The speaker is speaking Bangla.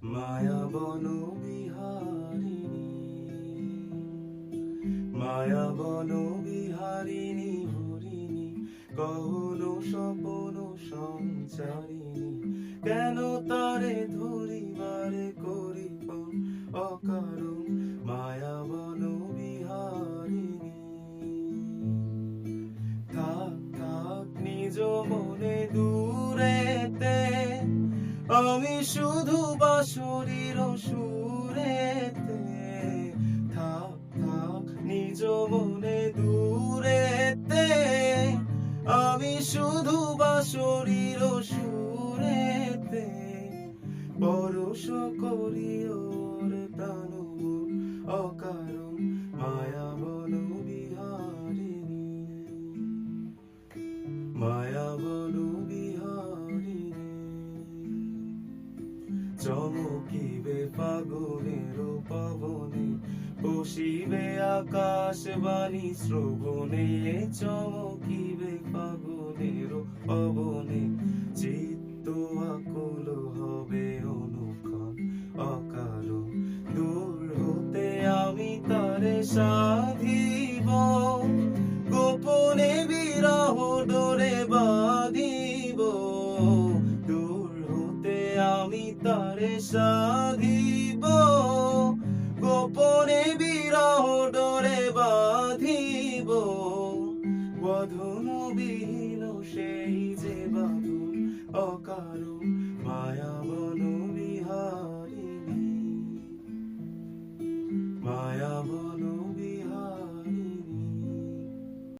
মায়াবন বিহারিণী, মায়াবন বিহারিণী হরিণী, গহন স্বপন সঞ্চারিণী, কেন তারে ধরিবারে করিপন অকারণ মায়াবন বিহারিণী। থাক থাক নিজ মনে দূরেতে, আমি শুধু বাঁশরীর সুরেতে। থাক থাক নিজ মনে দূরেতে, আমি শুধু বাঁশরীর সুরেতে। পরশ করি ওর প্রাণ মন অকারণ মায়াবন বিহারিণী, মায়াবন বিহারিণী। চমকিবে ফাগুনের পবনে, বসিবে আকাশবাণী শ্রবণে। চমকিবে ফাগুনের পবনে, চিত্ত আকুল হবে অনুক্ষণ অকারণ। দূর হতে আমি তারে সাধিব, গোপনে বিরহ ডোরে বাঁধিব। দূর হতে আমি তারে সাধিব, গোপনে বিরহ ডোরে বাঁধিব। বধন বিহীন সেই যে বাঁধন অকারণ মায়াবন বিহার।